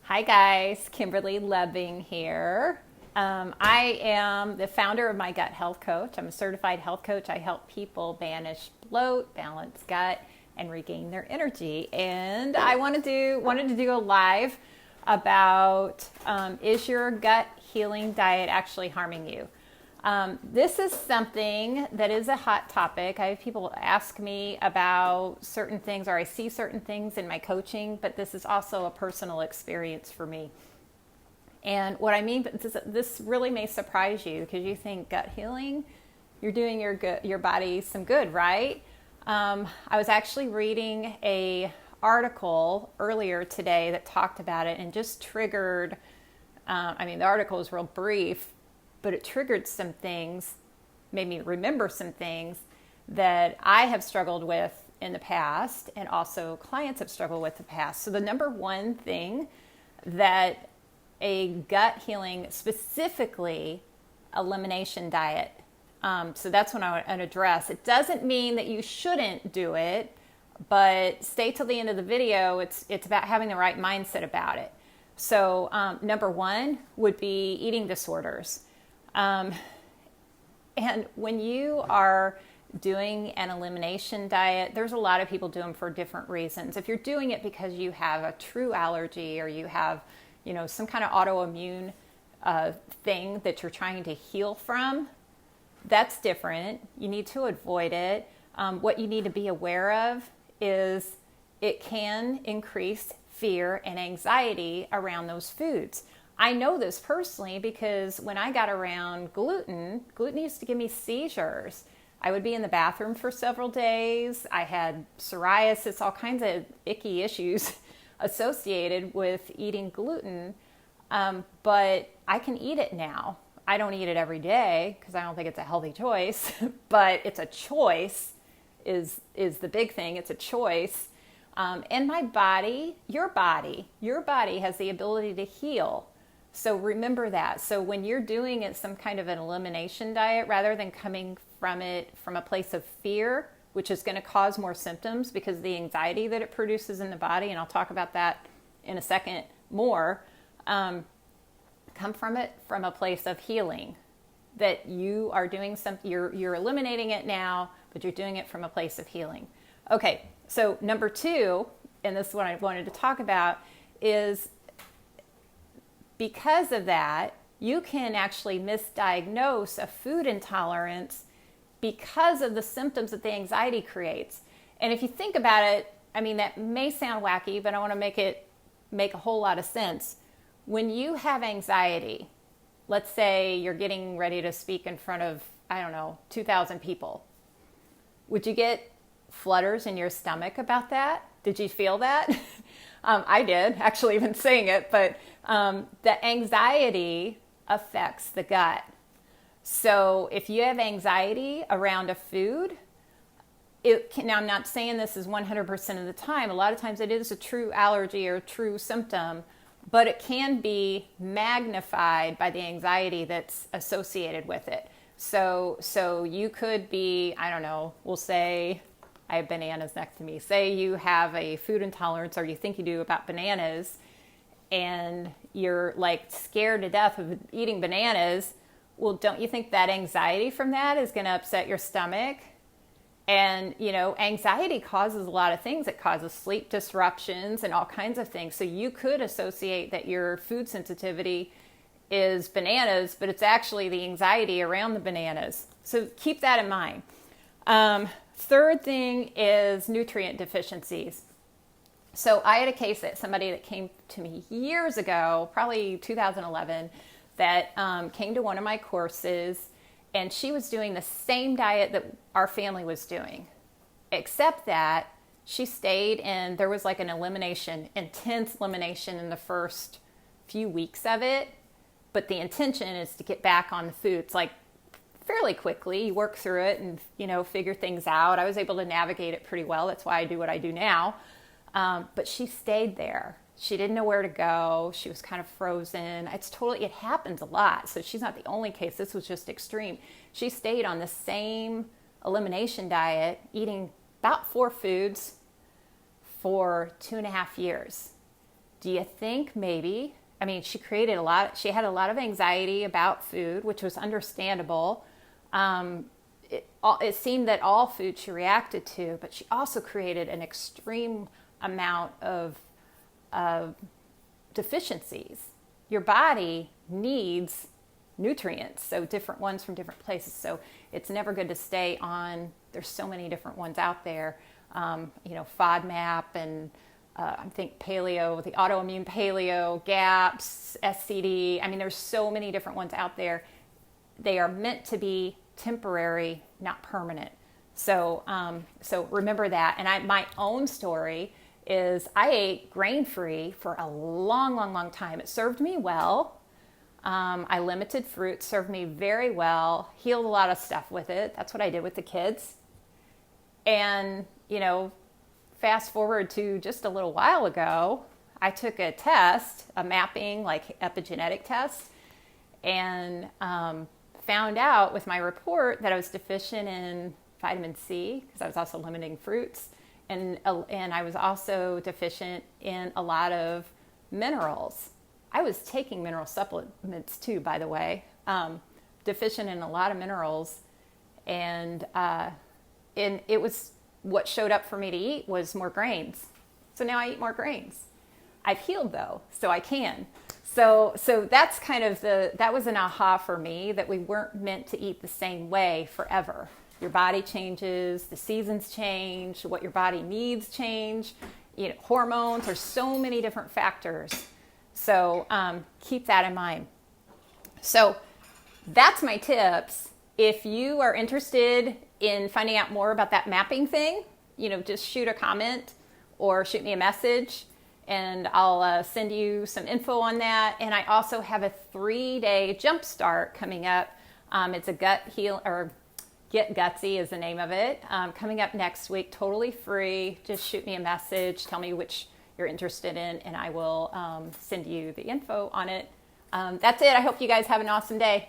Hi guys, Kimberly Loving here. I am the founder of My Gut Health Coach. I'm a certified health coach. I help people banish bloat, balance gut, and regain their energy. And I wanted to do a live about is your gut healing diet actually harming you? This is something that is a hot topic. I have people ask me about certain things, or I see certain things in my coaching, but this is also a personal experience for me. And what I mean, but this really may surprise you because you think gut healing, you're doing your body some good, right? I was actually reading a article earlier today that talked about it and just triggered. The article was real brief, but it triggered some things, made me remember some things that I have struggled with in the past and also clients have struggled with in the past. So the number one thing that a gut healing, specifically elimination diet, so that's what I want to address. It doesn't mean that you shouldn't do it, but stay till the end of the video. It's about having the right mindset about it. So number one would be eating disorders. And when you are doing an elimination diet, there's a lot of people do them for different reasons. If you're doing it because you have a true allergy or you have, some kind of autoimmune thing that you're trying to heal from, that's different. You need to avoid it. What you need to be aware of is it can increase fear and anxiety around those foods. I know this personally because when I got around gluten used to give me seizures. I would be in the bathroom for several days. I had psoriasis, all kinds of icky issues associated with eating gluten. But I can eat it now. I don't eat it every day because I don't think it's a healthy choice, but it's a choice is the big thing. It's a choice. And my body, your body has the ability to heal. So remember that. So when you're doing it some kind of an elimination diet, rather than coming from it from a place of fear, which is going to cause more symptoms because of the anxiety that it produces in the body, and I'll talk about that in a second more, come from it from a place of healing, that you are doing something, you're eliminating it now, but you're doing it from a place of healing. Okay, so number two, and this is what I wanted to talk about, is because of that, you can actually misdiagnose a food intolerance because of the symptoms that the anxiety creates. And if you think about it, that may sound wacky, but I want to make a whole lot of sense. When you have anxiety, let's say you're getting ready to speak in front of, 2,000 people. Would you get flutters in your stomach about that? Did you feel that? I did, actually, even saying it, but the anxiety affects the gut. So if you have anxiety around a food, now I'm not saying this is 100% of the time. A lot of times it is a true allergy or a true symptom, but it can be magnified by the anxiety that's associated with it. So you could be, we'll say, I have bananas next to me. Say you have a food intolerance, or you think you do, about bananas, and you're like scared to death of eating bananas. Well, don't you think that anxiety from that is going to upset your stomach? And, anxiety causes a lot of things. It causes sleep disruptions and all kinds of things. So you could associate that your food sensitivity is bananas, but it's actually the anxiety around the bananas. So keep that in mind. Third thing is nutrient deficiencies. So I had a case that somebody that came to me years ago, probably 2011, that came to one of my courses, and she was doing the same diet that our family was doing, except that she stayed in, there was like an intense elimination in the first few weeks of it, but the intention is to get back on the foods like fairly quickly. You work through it and, figure things out. I was able to navigate it pretty well. That's why I do what I do now. But she stayed there. She didn't know where to go. She was kind of frozen. It happens a lot. So she's not the only case. This was just extreme. She stayed on the same elimination diet, eating about 4 foods for 2.5 years. do you think maybe, I mean, she had a lot of anxiety about food, which was understandable. It seemed that all food she reacted to, but she also created an extreme amount of deficiencies. Your body needs nutrients, so different ones from different places. So it's never good to stay on, there's so many different ones out there, FODMAP and I think paleo, the autoimmune paleo, GAPS, SCD. I mean, there's so many different ones out there. They are meant to be temporary, not permanent. So remember that. And my own story is I ate grain-free for a long, long, long time. It served me well. I limited fruit, served me very well, healed a lot of stuff with it. That's what I did with the kids. And, fast forward to just a little while ago, I took a test, a mapping, like epigenetic test, and found out with my report that I was deficient in vitamin C, because I was also limiting fruits, and I was also deficient in a lot of minerals. I was taking mineral supplements too, by the way, deficient in a lot of minerals, and it was, what showed up for me to eat was more grains. So now I eat more grains. I've healed though, so I can. So that's kind of that was an aha for me, that we weren't meant to eat the same way forever. Your body changes, the seasons change, what your body needs change, hormones, there's so many different factors. So keep that in mind. So that's my tips. If you are interested in finding out more about that mapping thing, just shoot a comment or shoot me a message, and I'll send you some info on that. And I also have a 3-day jumpstart coming up. It's a gut heal, or Get Gutsy is the name of it. Coming up next week, totally free. Just shoot me a message, tell me which you're interested in, and I will send you the info on it. That's it. I hope you guys have an awesome day.